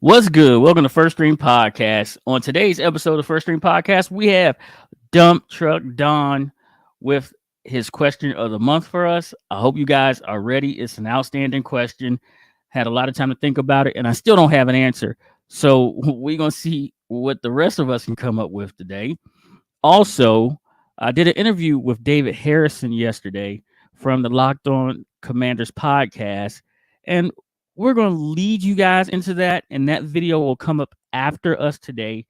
What's good? Welcome to First Stream Podcast. On today's episode of First Stream Podcast, we have Dump Truck Don with his question of the month for us. I hope you guys are ready. It's an outstanding question. Had a lot of time to think about it, and I still don't have an answer. So we're gonna see what the rest of us can come up with today. Also, I did an interview with David Harrison yesterday from the Locked On Commanders podcast, and we're going to lead you guys into that. And that video will come up after us today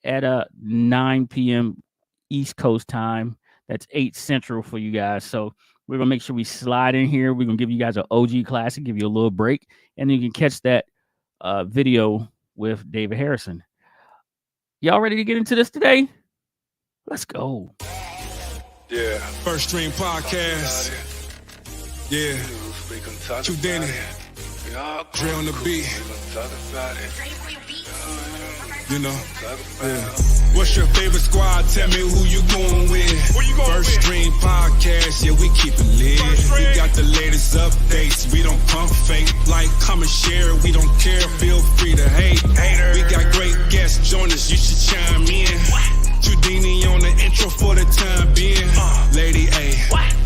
at 9 p.m. East Coast time. That's 8 Central for you guys. So we're going to make sure we slide in here. We're going to give you guys an OG classic, give you a little break, and then you can catch that video with David Harrison. Y'all ready to get into this today? Let's go. Yeah. First Stream Podcast. Yeah. Too Danny. Dre on the beat. You know. Yeah. What's your favorite squad? Tell me who you going with. First Stream Podcast. Yeah, we keep it lit. We got the latest updates. We don't pump fake. Like, comment, share. We don't care. Feel free to hate. We got great guests. Join us. You should chime in. Houdini on the intro for the time being. Lady A,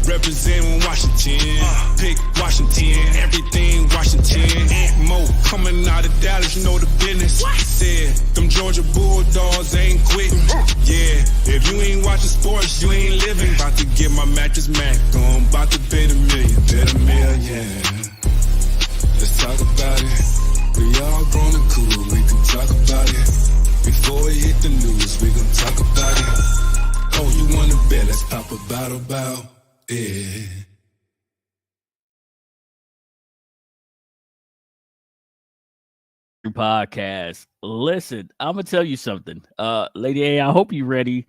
representing Washington. Pick Washington, everything Washington. Aunt Mo coming out of Dallas, you know the business. Said, them Georgia Bulldogs ain't quitting. Yeah, if you ain't watching sports, you ain't living. About to get my mattress Mac on, about to bet a million. Let's talk about it. We all grown and cool, we can talk about it. Before we hit the news, we gon' talk about it. Oh, you wanna bet? Let's pop a bottle, yeah. Podcast. Listen, I'm gonna tell you something. Lady A, I hope you're ready.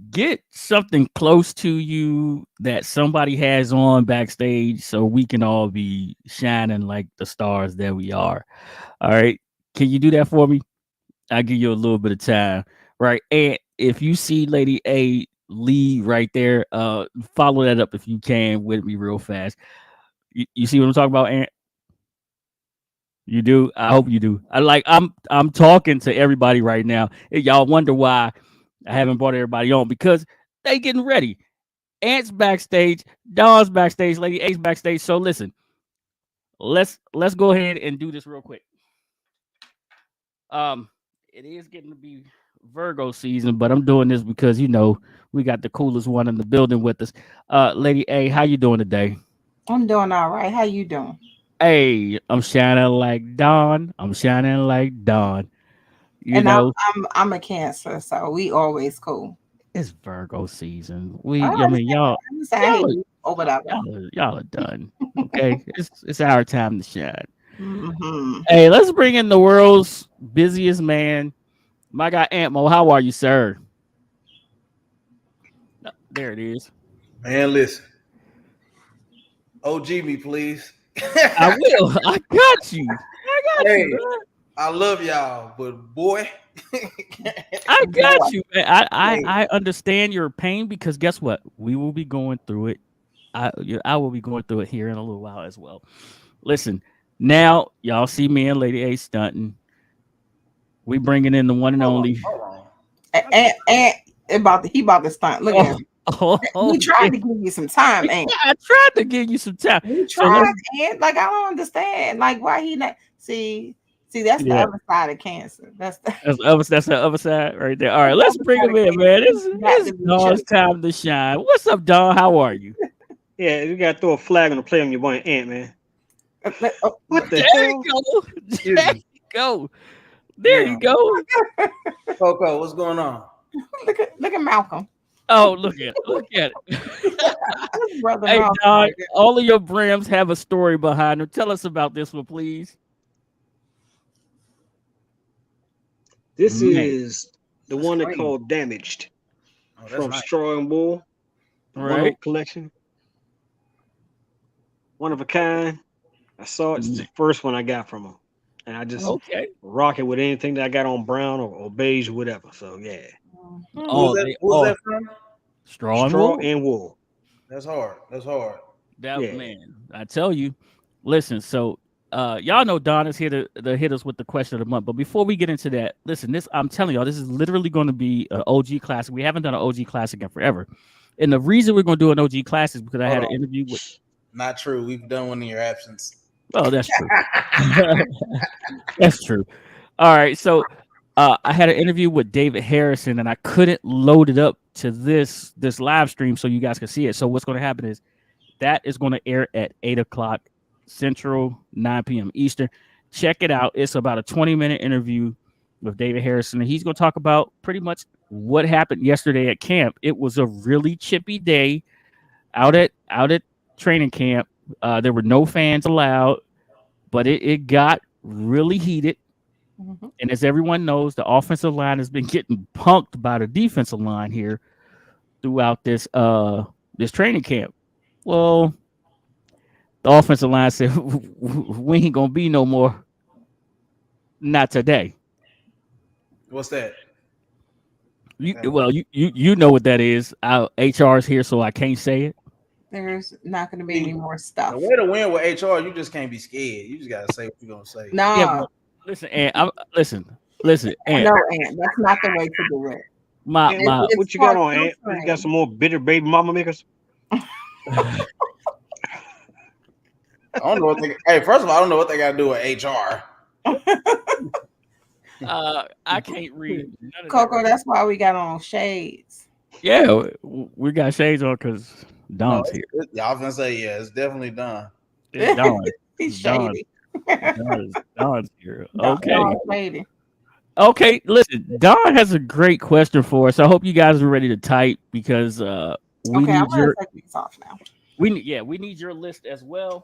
Get something close to you that somebody has on backstage so we can all be shining like the stars that we are. All right. Can you do that for me? I'll give you a little bit of time. Right. And if you see Lady A lead right there, follow that up if you can with me real fast. You see what I'm talking about, Ant? You do? I hope you do. I'm talking to everybody right now. Y'all wonder why I haven't brought everybody on, because they getting ready. Ant's backstage, Don's backstage, Lady A's backstage. So listen, let's go ahead and do this real quick. It is getting to be Virgo season, but I'm doing this because we got the coolest one in the building with us. Lady A, how you doing today? I'm doing all right. How you doing? Hey, I'm shining like Dawn. I'm shining like Dawn. I'm a Cancer, so we always cool. It's Virgo season. Y'all are done. Okay, it's our time to shine. Mm-hmm. Hey, let's bring in the world's busiest man, my guy Antmo. How are you, sir? There it is. Man, listen. OG me, please. I will. I got you. Hey, I love y'all, but boy, I got you, man. I understand your pain, because guess what? We will be going through it. I will be going through it here in a little while as well. Listen, now y'all see me and Lady A stunting. We bringing in the one and only. And he about to stunt. Look at him. He tried to give you some time, ain't he? I tried to give you some time. He tried, and like I don't understand, like why he not see. That's the other side of Cancer. That's the other side right there. All right, let's bring him in, man. It's Dawn's time to shine. What's up, Dawn? How are you? Yeah, you gotta throw a flag on the play on your boy Ant, man. What the hell? There you go. There you go. Coco, what's going on? Look at Malcolm. Oh, look at it. Hey, Dawn, all of your brims have a story behind them. Tell us about this one, please. This is the one they call Damaged from Straw and Wool. Right. Collection. One of a kind. I saw it's the first one I got from them. And I just rock it with anything that I got on brown or beige or whatever. So, yeah. Who's that from? Straw and Wool. That's hard. Man, I tell you. Listen, so y'all know Don is here to hit us with the question of the month. But before we get into that, listen, I'm telling y'all, this is literally going to be an OG classic. We haven't done an OG classic in forever. And the reason we're going to do an OG classic is because I had an interview with. Not true. We've done one in your absence. Oh, that's true. That's true. All right. So I had an interview with David Harrison, and I couldn't load it up to this live stream so you guys can see it. So what's going to happen is that is going to air at 8:00 Central, 9 p.m. Eastern. Check it out. It's about a 20-minute interview with David Harrison, and he's going to talk about pretty much what happened yesterday at camp. It was a really chippy day out at training camp. There were no fans allowed, but it got really heated. Mm-hmm. And as everyone knows, the offensive line has been getting punked by the defensive line here throughout this training camp. Well, the offensive line said, we ain't going to be no more. Not today. What's that? You know what that is. Our HR is here, so I can't say it. There's not going to be any more stuff. The way to win with HR, you just can't be scared. You just got to say what you're going to say. No. Yeah, listen, Ant. Listen, Ant. No, Ant. That's not the way to do it. What you got on, Ant? You got some more bitter baby mama makers? I don't know what first of all, I don't know what they got to do with HR. I can't read. Coco, that's why we got on shades. Yeah, we got shades on because Don's here. Y'all gonna say, yeah, it's definitely Don. It's Don. He's shady. Don's here. Okay. Okay, listen, Don has a great question for us. I hope you guys are ready to type because we need your these off now. We need your list as well.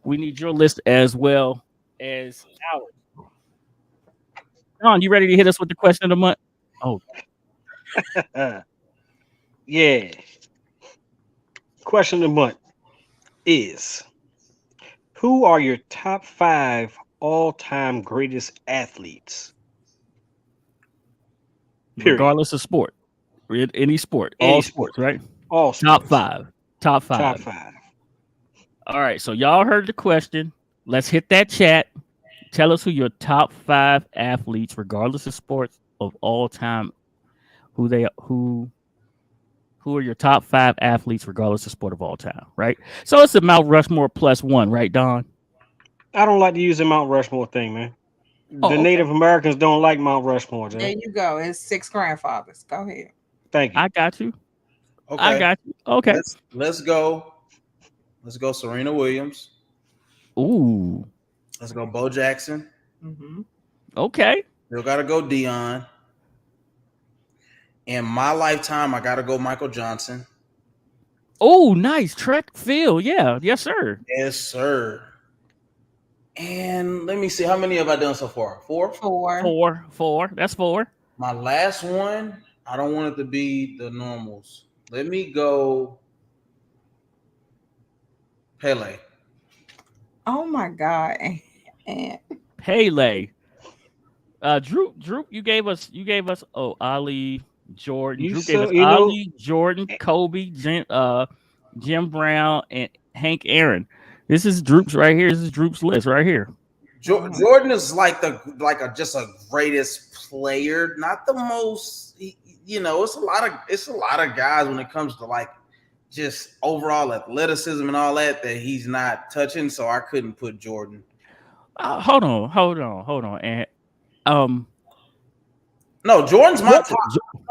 We need your list as well as ours. Don, you ready to hit us with the question of the month? Oh. Yeah. Question of the month is, who are your top 5 all-time greatest athletes? Period. Regardless of sport. Any sport. All sports, right? All sports. Top 5. Top 5. All right, so y'all heard the question. Let's hit that chat. Tell us who your top 5 athletes, regardless of sports, of all time. Who are your top 5 athletes, regardless of sport of all time, right? So it's a Mount Rushmore +1, right, Don? I don't like to use the Mount Rushmore thing, man. The Native Americans don't like Mount Rushmore. Jay. There you go. It's 6 grandfathers. Go ahead. Thank you. I got you. Okay. I got you. Okay. Let's go. Let's go Serena Williams. Ooh. Let's go Bo Jackson. Mm-hmm. Okay. Still got to go Dion. In my lifetime, I got to go Michael Johnson. Oh, nice. Track field. Yeah. Yes, sir. Yes, sir. And let me see. How many have I done so far? 4? 4. That's 4. My last one, I don't want it to be the normals. Let me go Pele. Oh, my God. Pele. Drew, you gave us Ali, Jordan. Drew gave us Ali, Jordan, Kobe, Jim Brown, and Hank Aaron. This is Droop's right here. This is Droop's list right here. Jordan is like just a greatest player, not the most. It's a lot of guys when it comes to like just overall athleticism and all that he's not touching. So I couldn't put Jordan. Hold on, and no, Jordan's my top.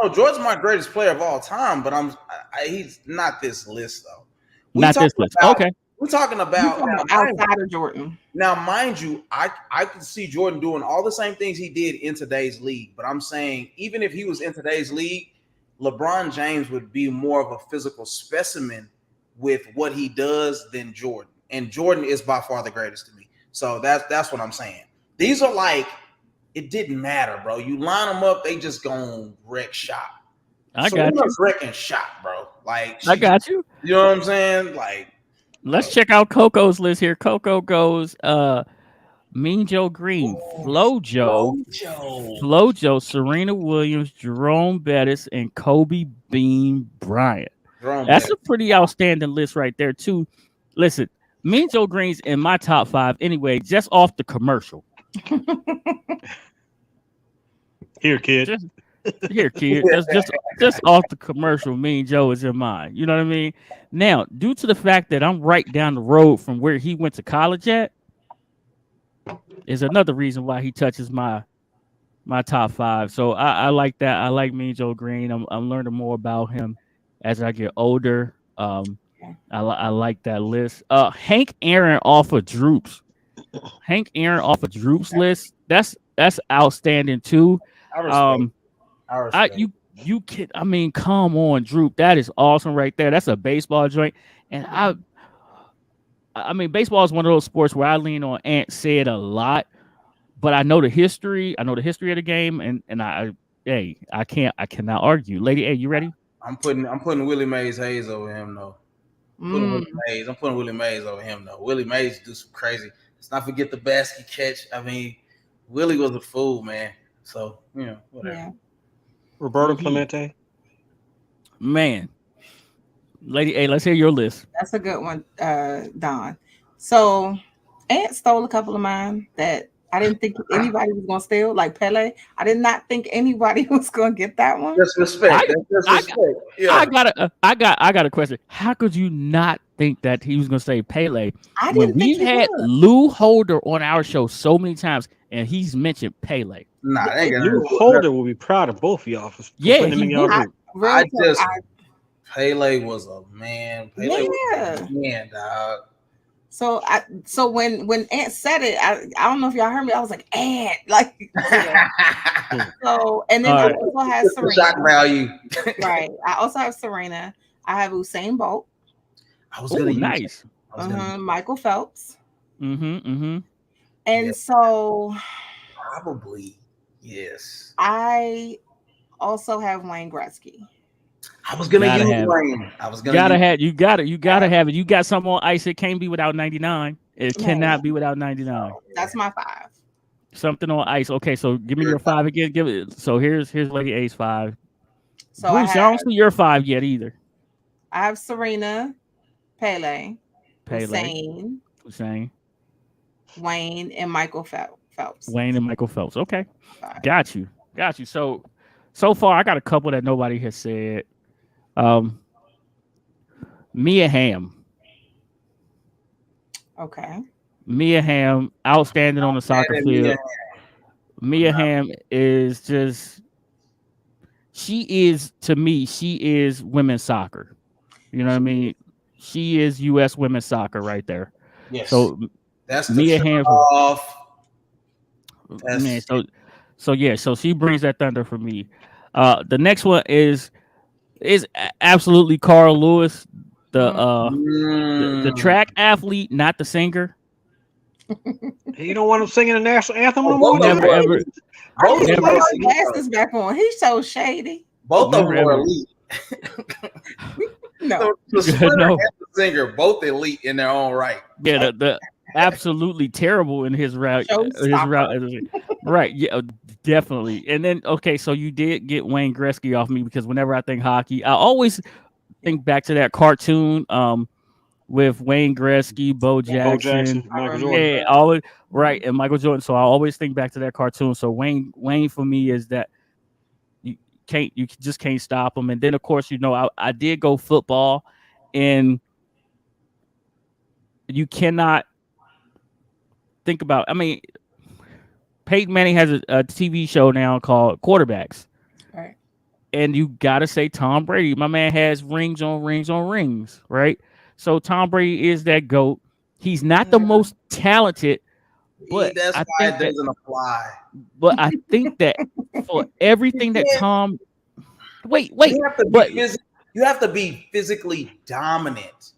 No, Jordan's my greatest player of all time, but he's not this list though. Not this list. Okay. We're talking about outside of Jordan. Now, mind you, I can see Jordan doing all the same things he did in today's league. But I'm saying, even if he was in today's league, LeBron James would be more of a physical specimen with what he does than Jordan. And Jordan is by far the greatest to me. So that's what I'm saying. These are like, it didn't matter, bro. You line them up, they just gonna wreck shop. I got you. Wrecking shop, bro. Like, I got you. You know what I'm saying? Like, let's check out Coco's list here. Coco goes Mean Joe Green, Flojo, Serena Williams, Jerome Bettis, and Kobe Bean Bryant. That's a pretty outstanding list right there, too. Listen, Mean Joe Green's in my top 5 anyway, just off the commercial. Here, kid. Just off the commercial, Mean Joe is in mine. You know what I mean? Now, due to the fact that I'm right down the road from where he went to college at, is another reason why he touches my top 5. So I like that. I like Mean Joe Green. I'm learning more about him as I get older. I like that list. Hank Aaron off of Droop's. Hank Aaron off of Droop's list. That's outstanding too. I respect. You kid. I mean, come on, Droop. That is awesome right there. That's a baseball joint. And I mean, baseball is one of those sports where I lean on Ant said a lot, but I know the history. I know the history of the game, and I cannot argue. Lady A, you ready? I'm putting Willie Mays Hayes over him though. I'm putting Willie Mays over him though. Willie Mays do some crazy. Let's not forget the basket catch. I mean, Willie was a fool, man. So whatever. Yeah. Roberto Clemente. Man. Lady A, let's hear your list. That's a good one, Don. So Ant stole a couple of mine that I didn't think anybody was gonna steal, like Pele. I did not think anybody was gonna get that one. Disrespect. I got a question. How could you not think that he was gonna say Pele? I didn't think we've had Lou Holder on our show so many times, and he's mentioned Pele. Nah, Lou Holder will be proud of both of y'all for putting him in y'all group. Pele was a man. Pele was a man, dog. So when Ant said it, I don't know if y'all heard me. I was like, Ant, like. So and then I also have Serena. Shock value. Right. I also have Serena. I have Usain Bolt. I was gonna nice. Michael Phelps. And so probably yes. I also have Wayne Gretzky. I was gonna use Wayne. You gotta have it. You got something on ice. It can't be without 99. It cannot be without 99. That's my 5. Something on ice. Okay, so give me your 5 again. Give it. So here's Lady A's 5. So Bruce, I don't see your 5 yet either. I have Serena, Pele. Hussein, Wayne, and Michael Phelps. Wayne and Michael Phelps. Okay, 5. Got you. So far, I got a couple that nobody has said. Mia Hamm. Okay. Mia Hamm, outstanding on the soccer field. Mia Hamm is just, she is women's soccer. You know what I mean? She is U.S. women's soccer right there. Yes. So that's Mia Hamm. Man, so she brings that thunder for me. The next one is absolutely Carl Lewis, the track athlete, not the singer. You don't want him singing the national anthem no more? Never ever. Glasses back on. He's so shady. Both of them are elite. No. The sprinter and the singer, both elite in their own right. Yeah, the absolutely terrible in his route. Right. Yeah, definitely. And then, okay, so you did get Wayne Gretzky off me because whenever I think hockey, I always think back to that cartoon with Wayne Gretzky, Bo Jackson, Michael Jordan. Yeah, always right, and Michael Jordan. So I always think back to that cartoon. So Wayne for me is that you just can't stop him. And then of course, I did go football, and you cannot think about. I mean, Peyton Manning has a TV show now called Quarterbacks. Right. And you got to say Tom Brady. My man has rings on rings on rings, right? So Tom Brady is that GOAT. He's not the most talented, but that's I why think it doesn't apply. But I think that for everything that Tom... Wait. You have to be physically dominant.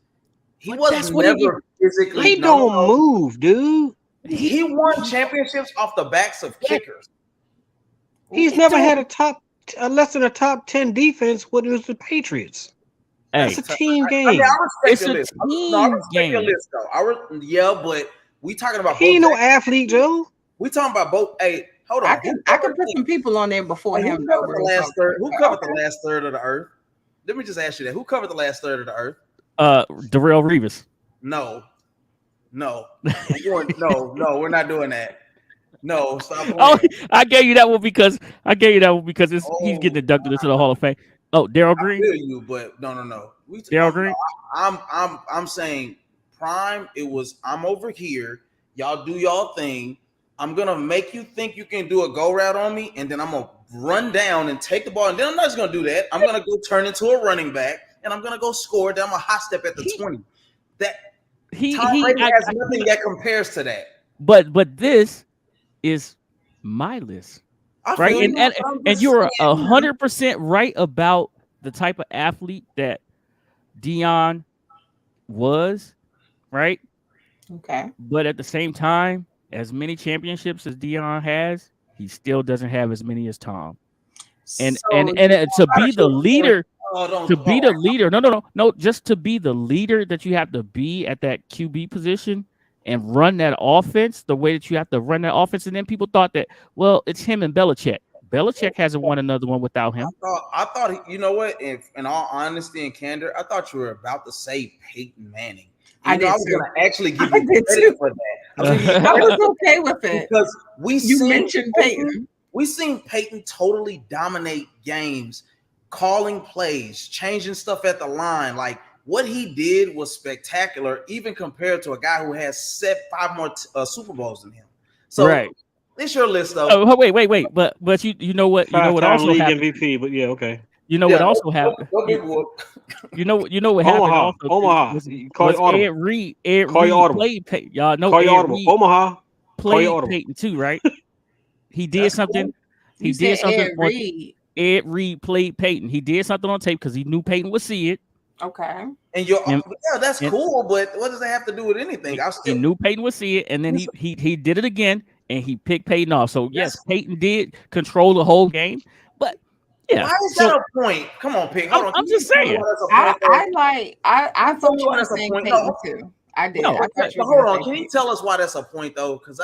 He wasn't never physically He don't move, dude. He won championships off the backs of kickers. He's never had less than a top 10 defense when it was the Patriots. It's a team game. I mean, I respect your list. I respect your list, though. But we talking about. He ain't no athlete, Joe. We talking about both. Hey, hold on. I can put some people on there before him. Who covered the last third? Who covered the last third of the earth? Let me just ask you that. Who covered the last third of the earth? Darrelle Revis. No. No, we're not doing that. No, stop playing. Oh, I gave you that one because he's getting inducted into the Hall of Fame. Oh, Daryl Green. I feel you, but no. Daryl Green. I'm saying prime. It was I'm over here. Y'all do y'all thing. I'm gonna make you think you can do a go route on me, and then I'm gonna run down and take the ball, and then I'm not just gonna do that. I'm gonna go turn into a running back, and I'm gonna go score. Then I'm a hot step at the 20. That Tom Brady has nothing that compares to that. But this is my list, right? And you're 100% right about the type of athlete that Deion was, right? Okay. But at the same time, as many championships as Deion has, he still doesn't have as many as Tom. And to be the leader, just to be the leader that you have to be at that QB position and run that offense the way that you have to run that offense. And then people thought that, well, it's him and Belichick. Belichick hasn't won another one without him. I thought you know what? In all honesty and candor, I thought you were about to say Peyton Manning. I was going to actually give you credit for that. I was okay with it because you mentioned Peyton. We seen Peyton totally dominate games, calling plays, changing stuff at the line. Like what he did was spectacular, even compared to a guy who has 5 more Super Bowls than him. So right. It's your list though. Oh wait. But you know what also league happened? MVP, but yeah, okay. You know what also happened? You know what happened? Omaha. Call you audible. Ed Reed played Peyton. Y'all know Call you audible. Omaha played Peyton too, right? He did something. Cool. He did something. Ed Reed played Peyton. He did something on tape because he knew Peyton would see it. Okay. And that's cool, but what does that have to do with anything? He knew Peyton would see it, and then he did it again, and he picked Peyton off. So yes, Peyton did control the whole game, but yeah. Why is that a point? Come on, Pick. I'm just saying. I thought you were saying Peyton too. I did. No, but hold on. Can you tell us why that's a point though? Because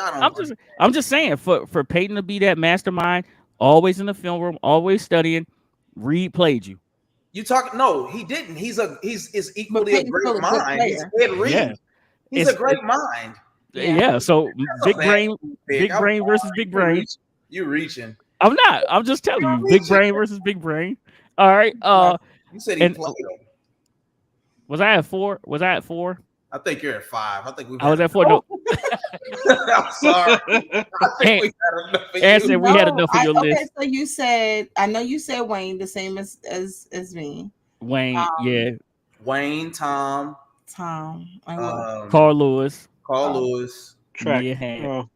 I'm just saying for Peyton to be that mastermind, always in the film room, always studying. Reed played you. You talking? No, he didn't. He's equally a great mind. He's Ed Reed. Yeah. He's a great mind. Yeah. So big brain versus big brain. You reaching? I'm not. I'm just telling you, big brain versus big brain. All right. You said he played. Was I at 4? I think you're at 5. I was at 4. No. I'm sorry. I think we had enough of you. We had enough of your list. Okay, so you said, I know you said Wayne, the same as me. Wayne, yeah. Wayne, Tom. Carl Lewis. Track. Mia Hamm.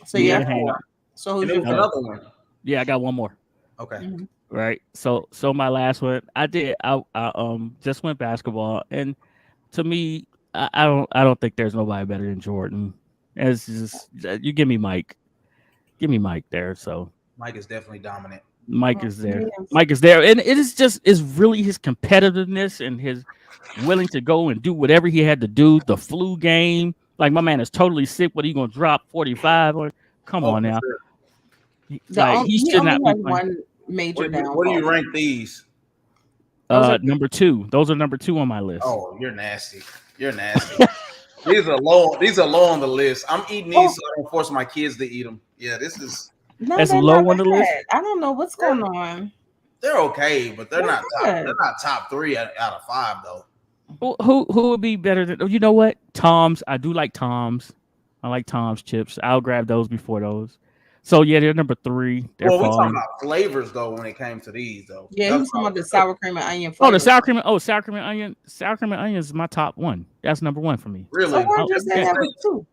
So you have 4. So who's your another one? Yeah, I got one more. Okay. Mm-hmm. Right. So my last one, I just went basketball, and to me, I don't think there's nobody better than Jordan. It's just you give me Mike there. So Mike is definitely dominant. Mike is there, and it's really his competitiveness and his willing to go and do whatever he had to do. The flu game, like my man is totally sick. What are you gonna drop 45 or? Come on now. Sure. He should not be one major downfall. What do you rank these? Number 2. Those are number 2 on my list. Oh, you're nasty. These are low on the list. I'm eating these so I don't force my kids to eat them. Yeah, this is that's low on the list. I don't know what's going on. They're okay, but they're not top. They're not top 3 out of 5 though. Who would be better than? You know what? Tom's. I do like Tom's. I like Tom's chips. I'll grab those before those. So yeah, they're number 3. We're talking about flavors though. When it came to these though, yeah, he's talking about the sour cream and onion. Flavor. Oh, the sour cream. Oh, sour cream and onion. Sour cream and onion is my top 1. That's number 1 for me. Really? So why just have it too?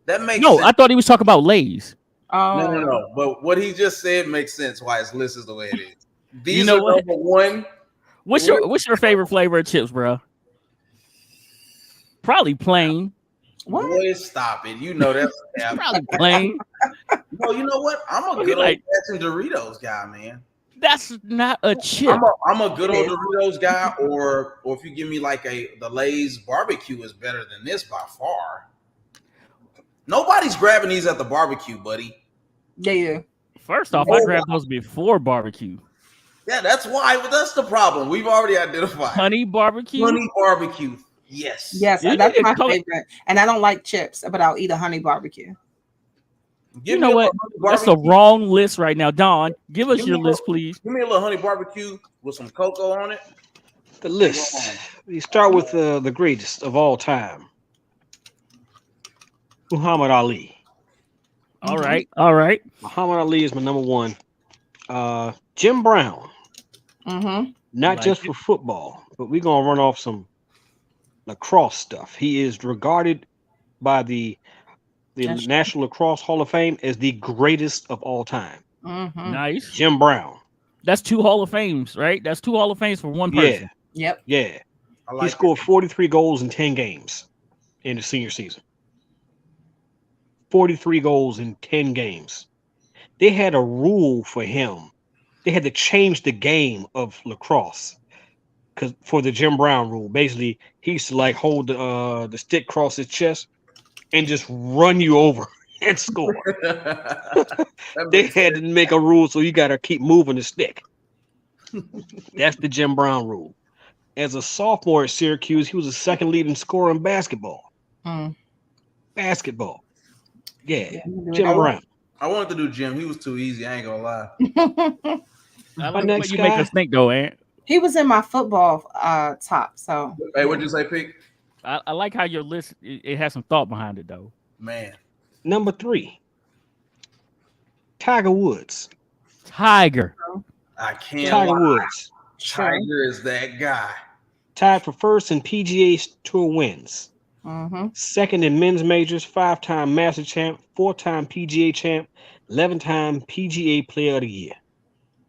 That makes no. sense. I thought he was talking about Lay's. Oh no. But what he just said makes sense. Why his list is the way it is. These are number 1. What's your favorite flavor of chips, bro? Probably plain. What? Boy, stop it. You know that's probably plain. No, you know what? I'm a good old-fashioned Doritos guy, man. That's not a chip. I'm a good old Doritos guy, or if you give me like the Lay's barbecue is better than this by far. Nobody's grabbing these at the barbecue, buddy. Yeah. First off, I grabbed those before barbecue. Yeah, that's why. But that's the problem. We've already identified honey barbecue. Yes. Yes, You that's need to my call it- favorite. And I don't like chips, but I'll eat a honey barbecue. Give You know me a what? little That's the barbecue. wrong list right now. Don, give us Give me your a list, little- please. Give me a little honey barbecue with some cocoa on it. The list. We start with the greatest of all time, Muhammad Ali. All right. All right. Muhammad Ali is my number one. Jim Brown, Mm-hmm. not Like just it. for football, but we're gonna run off some lacrosse stuff. He is regarded by the That's- National Lacrosse Hall of Fame as the greatest of all time. Mm-hmm. Nice. Jim Brown. That's 2 Hall of Fames, right? That's 2 Hall of Fames for one person. Yep. Yeah. I He like scored 43 goals in 10 games in the senior season. 43 goals in 10 games. They had a rule for him. They had to change the game of lacrosse because for the Jim Brown rule. Basically, he used to like hold the stick across his chest and just run you over and score. That They makes had sense. to make a rule so you got to keep moving the stick. That's the Jim Brown rule. As a sophomore at Syracuse, he was the second leading scorer in basketball. Mm. Basketball. Yeah, Yeah, Jim Brown. I wanted to do Jim. He was too easy. I ain't gonna lie. I My like next what you make guy- us think, though, Ant. He was in my football top. So Hey, what'd you say, Pete? I like how your list it has some thought behind it, though. Man, Number 3, Tiger Woods. Tiger. I can't Tiger lie. Woods. sure. Tiger is that guy. Tied for first in PGA Tour wins. Mm-hmm. Second in men's majors, 5-time Master champ, 4-time PGA champ, 11-time PGA Player of the Year.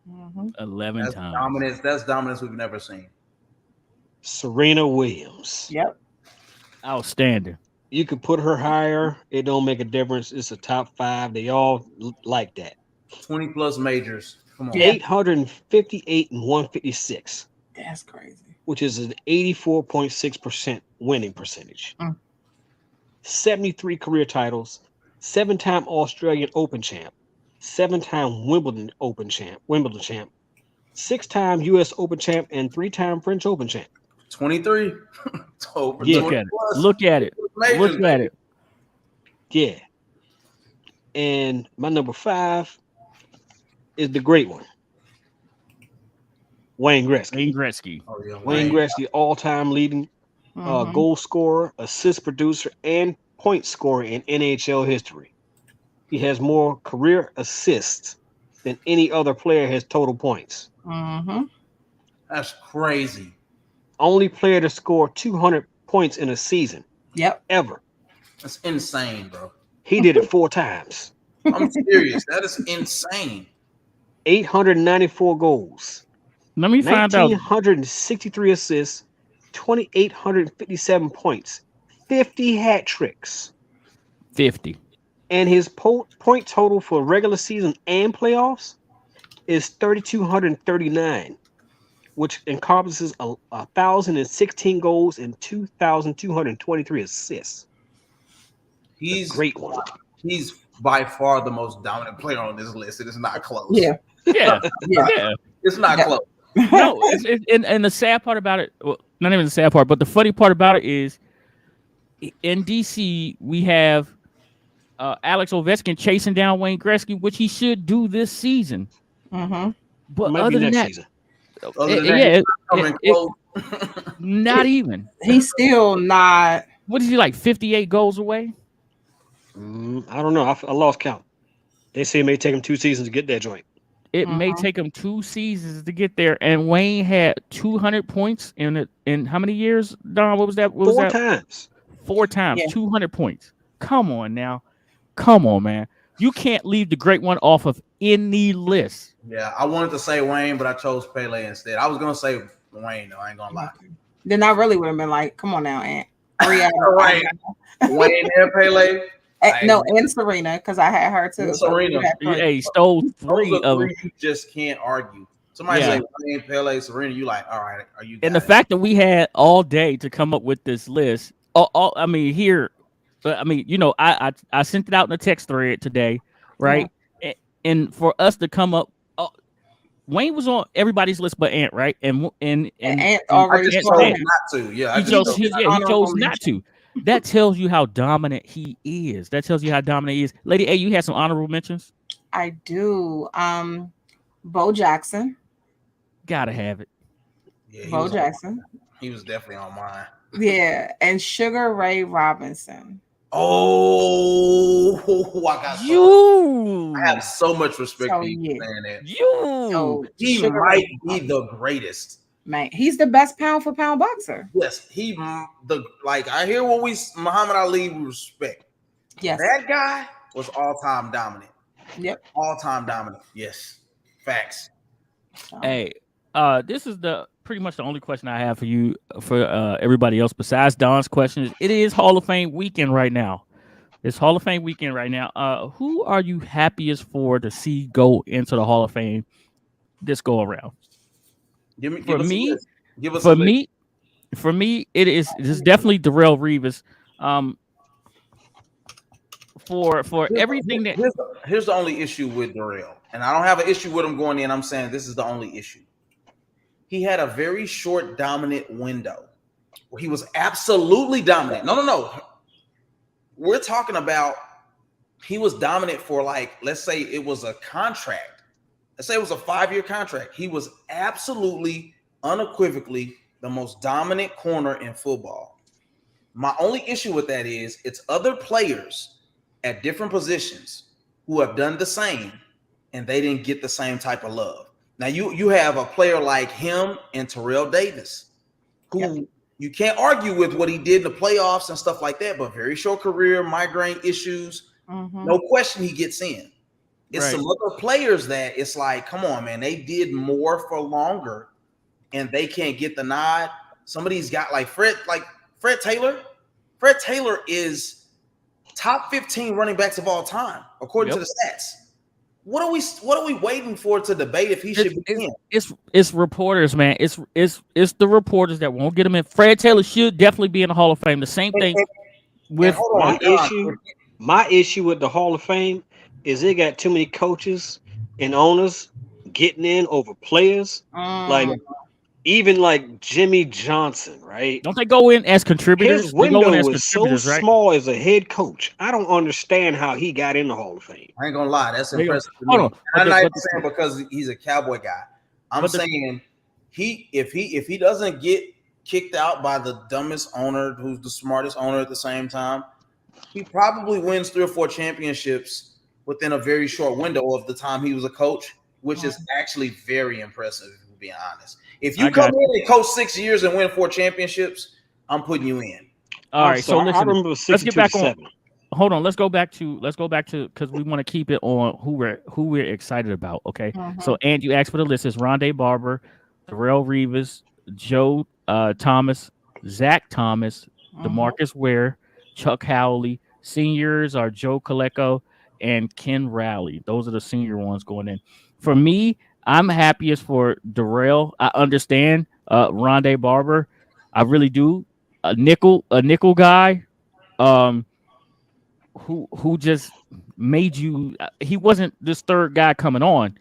Mm-hmm. 11 That's times. dominance. That's dominance we've never seen. Serena Williams. Yep. Outstanding. You could put her higher. It don't make a difference. It's a top 5. They all like that. 20 plus majors. Come on. Yeah. 858 and 156, That's crazy. which is an 84.6% winning percentage. Mm. 73 career titles, 7-time Australian Open champ, 7-time Wimbledon champ, 6-time US Open champ, and 3-time French Open champ. 23. Over Yeah. Look 20 at it. plus Look at it. majors, Look at baby. it. Yeah. And my number 5 is the great one, Wayne Gretzky. Wayne Gretzky. Oh, yeah, Wayne Gretzky, all-time leading Mhm. goal scorer, assist producer, and point scorer in NHL history. He has more career assists than any other player has total points. Mhm. That's crazy. Only player to score 200 points in a season Yep. ever. That's insane, bro. He did it 4 times. I'm serious. That is insane. 894 goals, Let me find out. 1,963 assists, 2,857 points, 50 hat tricks. 50. And his point total for regular season and playoffs is 3,239, which encompasses 1,016 goals and 2,223 assists. He's A great one. He's by far the most dominant player on this list. It is not close. Yeah. Yeah. Yeah. Yeah. It's not Yeah. close. No, and the sad part about it, well, not even the sad part, but the funny part about it is in DC, we have Alex Ovechkin chasing down Wayne Gretzky, which he should do this season. Mm-hmm. But Might other be than next that, season. Other than that, yeah, he's not coming close. not even. He's still not. What is he like? 58 goals away? I don't know. I lost count. They say it may take him 2 seasons to get that joint. It may Mhm. take him 2 seasons to get there. And Wayne had 200 points in how many years? Don, what was that? What was 4 that? times. 4 times, Yeah. 200 points. Come on now. Come on, man. You can't leave the great one off of any list. Yeah, I wanted to say Wayne, but I chose Pele instead. I was gonna say Wayne, though. I ain't gonna lie. Then I really would have been like, "Come on now, Aunt." 3 out of Wayne, Wayne and Pele. No, and Serena, because I had her too. And So we Serena. had three. Hey, stole Those 3 are of them. three you just can't argue. Somebody Yeah. say Wayne, Pele, Serena. You like, all right? Are you? And the got it. fact that we had all day to come up with this list, I mean, here, I mean, you know, I sent it out in a text thread today, right? And for us to come up, Wayne was on everybody's list but Ant, right? And Ant I already just Ant chose Ant. not to. Yeah, I he just chose chose he, not yeah, he Honorable chose not mention. to. That tells you how dominant he is. That tells you how dominant he is. Lady A, you had some honorable mentions. I do. Bo Jackson. Gotta have it. Yeah, Bo Jackson. he was definitely on mine. Yeah, and Sugar Ray Robinson. Oh, I have so much respect So for you yeah. saying that. So He Sugar might Ray be the greatest. Man, he's the best pound for pound boxer. Yes, I hear what Muhammad Ali we respect. Yes. That guy was all-time dominant. Yep. All-time dominant. Yes. Facts. So, Hey, this is pretty much the only question I have for you for everybody else besides Don's questions. It is Hall of Fame weekend right now. It's Hall of Fame weekend right now. Who are you happiest for to see go into the Hall of Fame this go around? For me, it's definitely Darrelle Revis. For everything that here's the only issue with Darrelle, and I don't have an issue with him going in. I'm saying this is the only issue. He had a very short dominant window where he was absolutely dominant. No. We're talking about he was dominant for let's say it was a contract. Let's say it was a 5-year contract. He was absolutely, unequivocally the most dominant corner in football. My only issue with that is it's other players at different positions who have done the same and they didn't get the same type of love. Now you have a player like him and Terrell Davis, who you can't argue with what he did in the playoffs and stuff like that, but very short career, migraine issues. No question he gets in. It's some other players that it's like, come on, man, they did more for longer and they can't get the nod. Some of these got Fred Taylor. Fred Taylor is top 15 running backs of all time, according to the stats. What are we waiting for to debate if he should be in? It's reporters, man. It's the reporters that won't get him in. Fred Taylor should definitely be in the Hall of Fame. The same thing with my issue with the Hall of Fame is they got too many coaches and owners getting in over players. Even Jimmy Johnson, right? Don't they go in as contributors? His window was so small as a head coach. I don't understand how he got in the Hall of Fame. I ain't gonna lie, that's impressive to me. I'm not saying because he's a Cowboy guy. I'm saying if he doesn't get kicked out by the dumbest owner, who's the smartest owner at the same time, he probably wins 3 or 4 championships within a very short window of the time he was a coach, which is actually very impressive, if we're being honest. If you come in and coach 6 years and win 4 championships, I'm putting you in. All right, so listen, I remember let's get back on. 7. Hold on, let's go back to because we want to keep it on who we're excited about. Okay, so and you asked for the list is Rondé Barber, Darrelle Revis, Joe Thomas, Zach Thomas, DeMarcus Ware, Chuck Howley. Seniors are Joe Colecco and Ken Rowley. Those are the senior ones going in. For me, I'm happiest for Darrelle. I understand Rondé Barber. I really do. A nickel guy. Who just made you? He wasn't this third guy coming on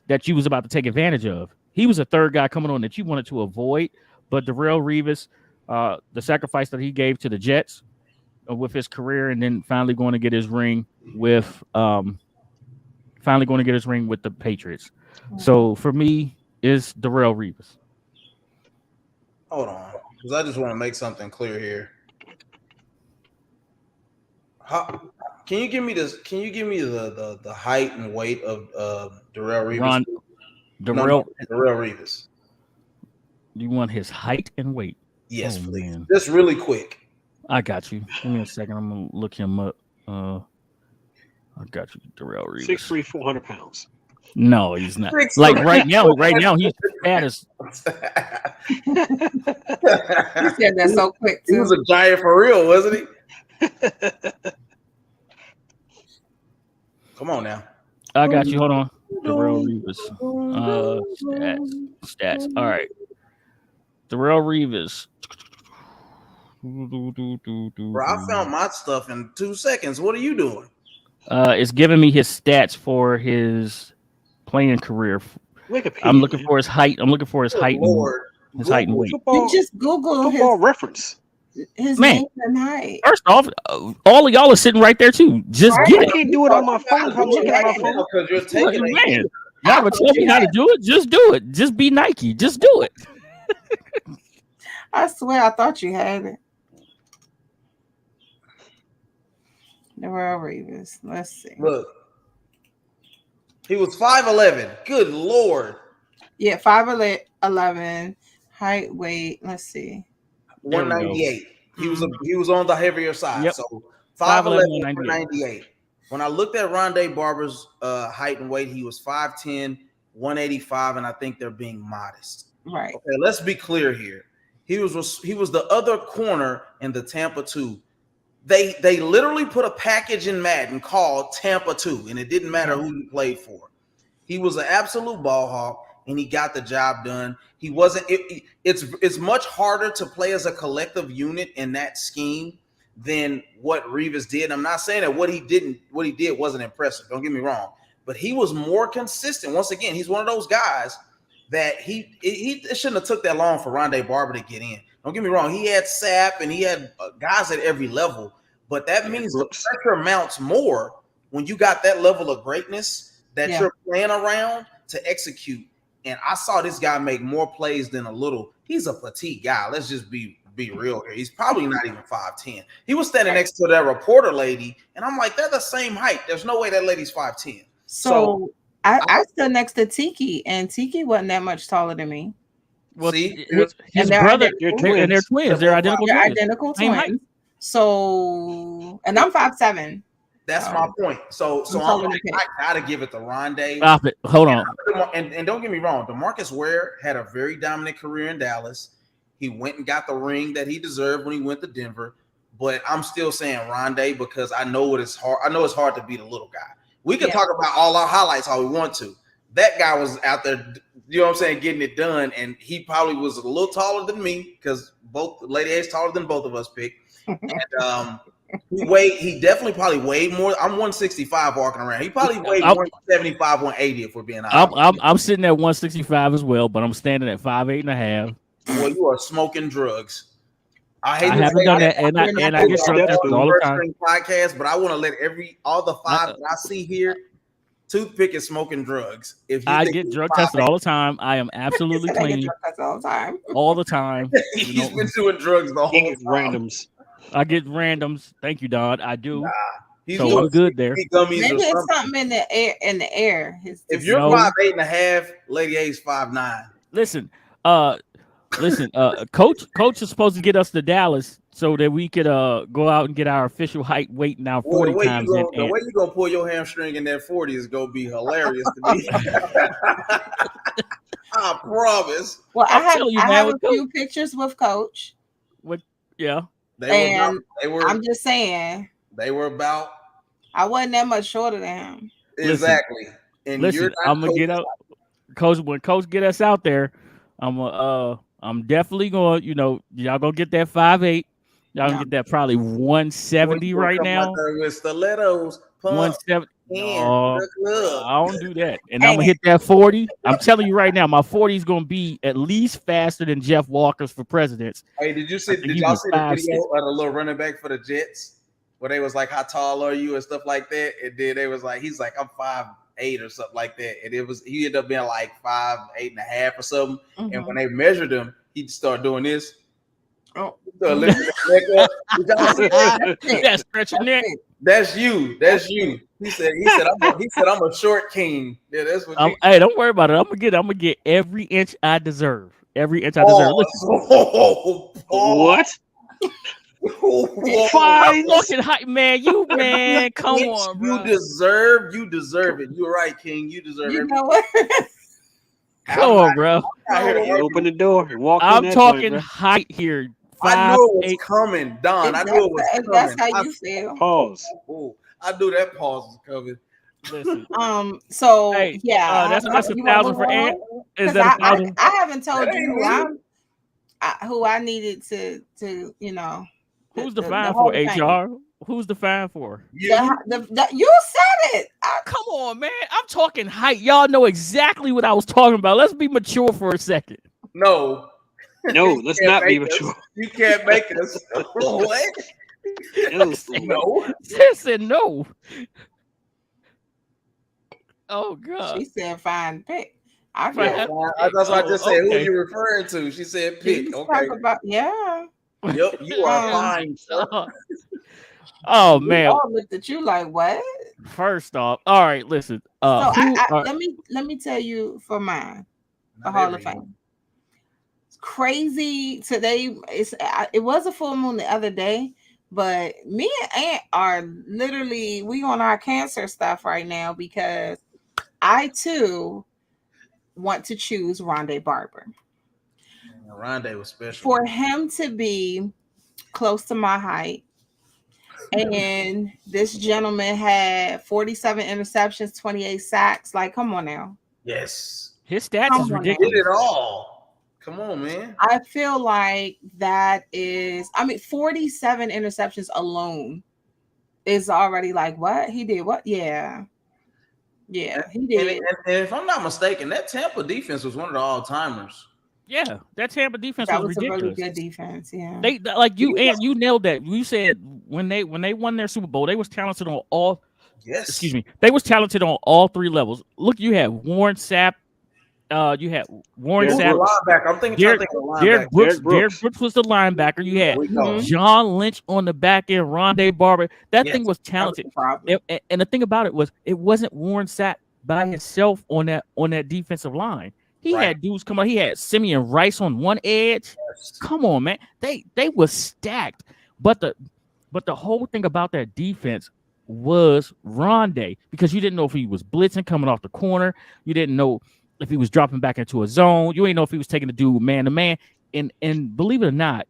that you was about to take advantage of. He was a third guy coming on that you wanted to avoid. But Darrelle Revis, the sacrifice that he gave to the Jets with his career, and then finally going to get his ring with the Patriots. So for me, is Darrelle Revis. Hold on, because I just want to make something clear here. Can you give me this? Can you give me the height and weight of Darrelle Revis? Darrelle Revis. You want his height and weight? Yes, please. Man. Just really quick. I got you. Give me a second. I'm gonna look him up. I got you, Darrelle Revis. 6'3", 400 pounds. No, he's not. Like right now, he's fat as. He said that so quick too. He was a giant for real, wasn't he? Come on now. I got you. Hold on. Darrelle Revis. Stats. All right. Darrelle Revis. Bro, I found my stuff in 2 seconds. What are you doing? It's giving me his stats for his playing career. Wikipedia. I'm looking man. for his height. I'm looking for his Good height and Lord. his height and Google. weight. You Football, just Google football reference. his Man. name and height. First off, all of y'all are sitting right there too. Just Right. get I it. can't do it on my phone. How I'm looking at my phone? Because you're taking it. Man, y'all gonna tell me how to do it? Just do it. Just be Nike. Just do it. I swear, I thought you had it. Darrell Reeves. Let's see. Look, he was 5'11". Good Lord. Yeah, 5'11", height, weight. Let's see. There we go. 198. He was on the heavier side. Yep. So 5'11", 5'11", 198. When I looked at Rondé Barber's height and weight, he was 5'10", 185, and I think they're being modest. Right. Okay, let's be clear here. He was the other corner in the Tampa 2. They literally put a package in Madden called Tampa 2, and it didn't matter who he played for. He was an absolute ball hawk, and he got the job done. He wasn't. It's much harder to play as a collective unit in that scheme than what Reeves did. I'm not saying that what he did wasn't impressive. Don't get me wrong, but he was more consistent. Once again, he's one of those guys that it shouldn't have took that long for Rondé Barber to get in. Don't get me wrong. He had Sapp and he had guys at every level, but that means the pressure mounts more when you got that level of greatness that you're playing around to execute. And I saw this guy make more plays than a little. He's a petite guy. Let's just be real here. He's probably not even 5'10". He was standing next to that reporter lady, and I'm like, they're the same height. There's no way that lady's 5'10". So I stood next to Tiki, and Tiki wasn't that much taller than me. Well, See? his they're brother, identical. and they're twins. They're identical They're twins. identical Same height. twins. So, and I'm 5'7". That's my point. So I'm I'm like, I gotta give it to Rondé. Stop it. Hold on. And don't get me wrong, DeMarcus Ware had a very dominant career in Dallas. He went and got the ring that he deserved when he went to Denver. But I'm still saying Rondé because I know it's hard. I know it's hard to beat a little guy. We can talk about all our highlights all we want to. That guy was out there, you know what I'm saying, getting it done. And he probably was a little taller than me because both Lady A's taller than both of us picked. And he definitely probably weighed more. I'm 165 walking around. He probably weighed 175, 180 if we're being honest. I'm sitting at 165 as well, but I'm standing at 5'8.5". Well, you are smoking drugs. I haven't done that, and I get drug tested all the time. Podcast, but I want to let all the five that I see here, toothpick is smoking drugs. If you I get drug tested all the time, I am absolutely clean all the time. all the time. He's been doing drugs the whole time. Randoms. I get randoms. Thank you, Don. I do. So I'm good there. Maybe it's something in the air. If you're 5'8.5", Lady A's 5'9". Listen, Coach is supposed to get us to Dallas so that we could go out and get our official height, weight, and our 40 times. The way you're gonna pull your hamstring in that 40 is gonna be hilarious to me. I promise. Well, I have a few pictures with Coach. Yeah. They were. I'm just saying. They were about. I wasn't that much shorter than him. Exactly. And listen, I'm gonna get out, Coach. When Coach get us out there, I'm definitely going. Y'all gonna get that 5'8". Y'all gonna get that probably 170 right now. With stilettos, 170. I don't do that. And I'm gonna hit that 40. I'm telling you right now, my 40 is gonna be at least faster than Jeff Walker's for presidents. Hey, did y'all see the video of the little running back for the Jets where they was like, "How tall are you?" and stuff like that? And then they was like, he's like, "I'm 5'8" or something like that. And he ended up being like 5'8.5" or something. Mm-hmm. And when they measured him, he started doing this. Oh, lifting his neck up. That's stretch your neck. That's you. He said I'm a short king. Yeah, that's what. Hey, don't worry about it. I'm gonna get every inch I deserve. Every inch I deserve. Listen. What? Fine. Fucking hype, man. Come on, bro. You deserve it. You're right, King. You deserve it. You know what? Come on, bro. Open the door. Walk I'm talking height here. I knew it was coming, Don. I knew it was coming. That's how you feel. Pause. I knew that pause was coming. Listen. So hey, yeah, that's 1,000 for Ant. Is that 1,000? I haven't told you who I needed to Who's the 5 for HR? Who's the fan for? You, You said it. Come on, man. I'm talking height. Y'all know exactly what I was talking about. Let's be mature for a second. no. No, let's You can't not be make us. mature. You can't make us. What? No. No. Sis said no. Oh God. She said fine pick. I Fine. get That's what I just said. Who Okay. are you referring to? She said Let's pick. Okay. talk about yeah. Yep. You are Um, fine. Sir. Oh We man. all looked at you like what? First off, all right, listen. So Who are, let me tell you for mine, the Not Hall of every- Fame. It's crazy today. It was a full moon the other day, but me and Aunt are literally we on our cancer stuff right now because I too want to choose Rondé Barber Rondé was special. for him to be close to my height. And this gentleman had 47 interceptions, 28 sacks. Like, come on now. Yes. his stats Come is on now. Did ridiculous. it all. Come on, man. I feel like that is, 47 interceptions alone is already like, what? He did what? Yeah. Yeah, he And, did. and if I'm not mistaken, that Tampa defense was one of the all-timers. Yeah, that Tampa defense That was was a ridiculous. really good defense. Yeah. They like you and you nailed that. You said when they won their Super Bowl, they was talented on all. Yes. Excuse me, they was talented on all three levels. Look, you had Warren Sapp. You had Warren Who's the Sapp. linebacker? I'm thinking Derek- of the linebacker. Derek Brooks. Derek Brooks. Derek Brooks was the linebacker. You had There we go. Mhm. John Lynch on the back end. Rondé Barber. That Yes, thing was That was talented. the problem. And the thing about it was, it wasn't Warren Sapp by himself on that defensive line. He Right. had dudes come out. He had Simeon Rice on one edge. Yes. Come on, man. They were stacked. But the whole thing about that defense was Rondé, because you didn't know if he was blitzing coming off the corner. You didn't know if he was dropping back into a zone. You didn't know if he was taking the dude man to man. And believe it or not,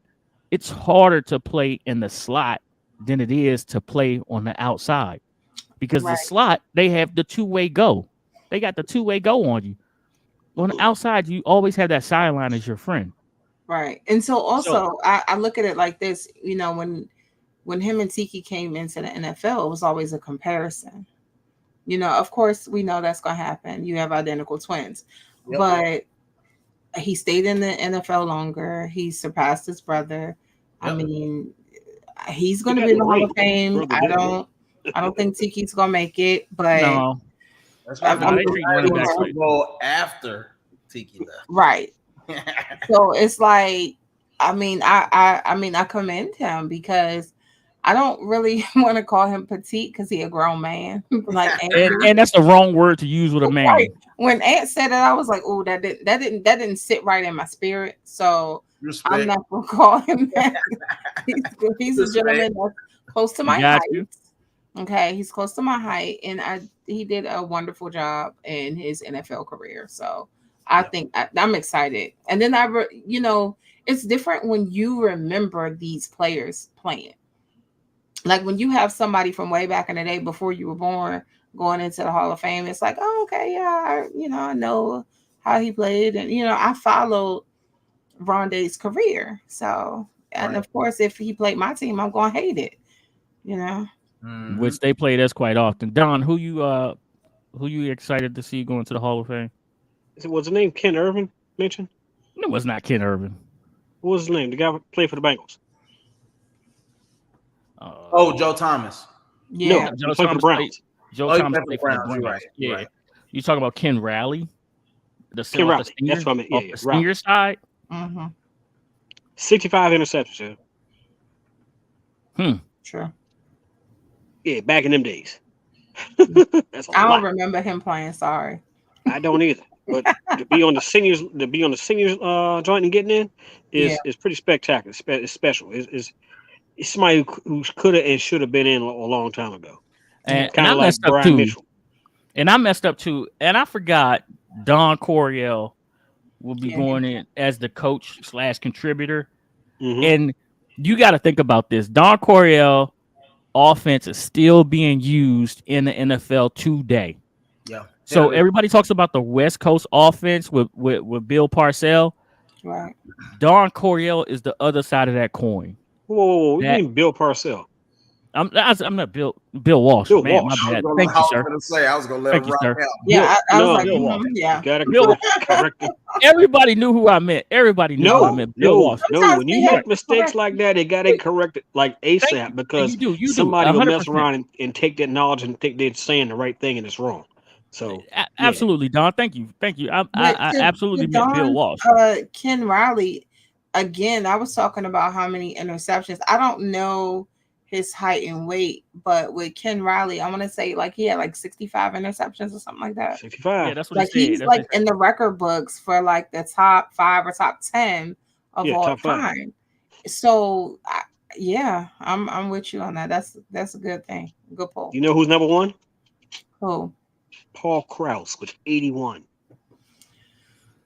it's harder to play in the slot than it is to play on the outside, because Right. the slot, they have the two-way go. They got the two-way go on you. On the outside, you always have that sideline as your friend. Right. And so also I look at it like this, when him and Tiki came into the NFL, it was always a comparison. Of course we know that's gonna happen. You have identical twins. Yep. But he stayed in the NFL longer. He surpassed his brother. I Yep. mean, he's gonna got be in the the Hall ring. of Fame. Brother I did. don't think Tiki's gonna make it, but No, That's right. I'm- they treat running backs like- Go after Tiki right. left. So it's like, I commend him because I don't really want to call him petite because he a grown man. Like and that's the wrong word to use with a man. Right. When Aunt said it, I was like, oh, that didn't sit right in my spirit. So Respect. I'm not gonna call him that. He's a gentleman that's close to my Got height. you. Okay, he's close to my height, and he did a wonderful job in his NFL career. So I think I'm excited. And then it's different when you remember these players playing. Like when you have somebody from way back in the day before you were born going into the Hall of Fame, it's like, oh, okay, yeah, I know how he played, and I followed Rondé's career. So, and Right. of course, if he played my team, I'm gonna hate it. Mhm. Which they played us quite often. Don, who you excited to see going to the Hall of Fame? Was the name Ken Irvin mentioned? It was not Ken Irvin. What was his name? The guy who played for the Bengals. Oh, Joe Thomas. Yeah, No, Joe he played for the Thomas Browns. Joe Oh, he Thomas played played for for the Browns, you're Browns. right, you're Yeah, right. you talking about Ken Riley? Ken Riley. That's what I meant. Yeah, Off yeah, the Riley. senior side. mm-hmm. 65 interceptions. Sure. Yeah, back in them days. That's a I don't lot. remember him playing. Sorry. I don't either. But to be on the seniors joint and getting in is pretty spectacular. It's special. It's somebody who could have and should have been in a long time ago. And Kind I of like messed up Brian too. Mitchell. And I messed up too. And I forgot Don Coryell will be Yeah. going in as the coach / contributor. Mhm. And you got to think about this. Don Coryell offense is still being used in the NFL today. Yeah. So Yeah. everybody talks about the West Coast offense with Bill Parcells. I'm not Bill Walsh. Bill Man, Walsh. my bad. Thank you, sir. I was gonna let Thank him you, rock sir. out. Yeah, I No, was like, Bill Walsh. yeah. You gotta Bill- correct it. Everybody knew who I meant. Everybody knew who I meant. Bill Walsh. No. Sometimes When they you have make mistakes like that, they got to correct it like ASAP because you do. somebody will mess 100%. around and take that knowledge and think they're saying the right thing and it's wrong. So Absolutely, Don. Thank you. I absolutely meant Bill Walsh. Ken Riley, again, I was talking about how many interceptions. I don't know his height and weight, but with Ken Riley, I want to say like he had like 65 interceptions or something like that. 65. Yeah, that's what Like he said. he's like in the record books for like the top 5 or top 10 of all top 5. time. So I'm with you on that. That's a good thing. Good poll. You know who's number 1? Who? Paul Krause with 81.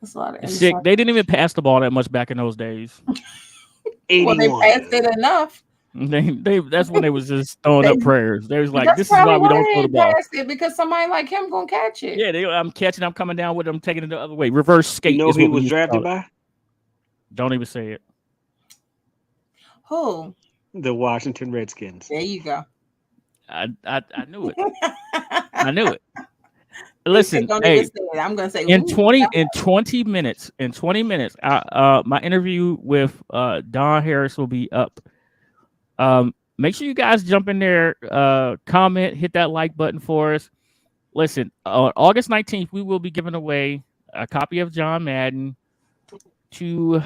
That's a lot of Sick. They didn't even pass the ball that much back in those days. 81. Well, they passed it enough. They that's when they was just throwing up prayers. They was like, That's "This is why probably we don't throw they the ball." passed it, because somebody like him gonna catch it. Yeah, I'm catching. I'm coming down with them, taking it the other way. Reverse skate. You know is who he what we was used to drafted call it. by? Don't even say it. Who? The Washington Redskins. There you go. I knew it. I knew it. Listen, Don't hey, even say it. I'm gonna say in ooh, 20 minutes, my interview with Don Harris will be up. Make sure you guys jump in there, comment, hit that like button for us. Listen, on August 19th, we will be giving away a copy of John Madden to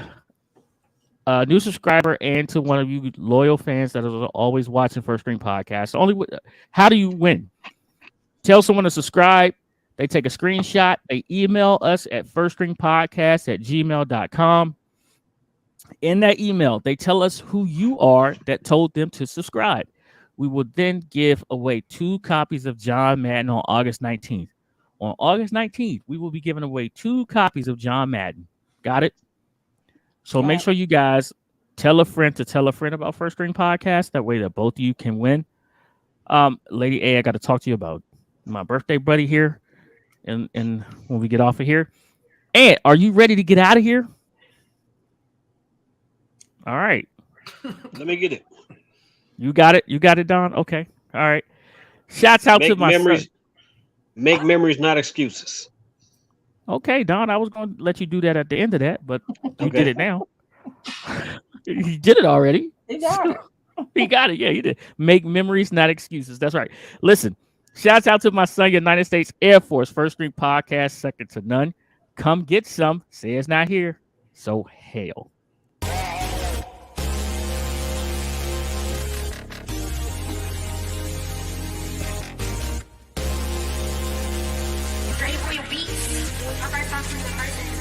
a new subscriber and to one of you loyal fans that are always watching First String Podcast. How do you win? Tell someone to subscribe. They take a screenshot. They email us at firststringpodcast@gmail.com. In that email, they tell us who you are that told them to subscribe. We will then give away 2 copies of John Madden on August 19th. On August 19th, we will be giving away 2 copies of John Madden. Got it? So make sure you guys tell a friend to tell a friend about First String Podcast. That way that both of you can win. Lady A, I got to talk to you about my birthday buddy here. And when we get off of here. And are you ready to get out of here? All right. Let me get it. You got it? You got it, Don? Okay. All right. Shouts out to my memories. son. Make memories, not excuses. Okay, Don. I was going to let you do that at the end of that, but you did it now. You did it already. He got it. He got it. Yeah, you did. Make memories, not excuses. That's right. Listen, shouts out to my son, United States Air Force, First String Podcast, second to none. Come get some. Say it's not here. So hail. Ready for your beats? All right, from the person.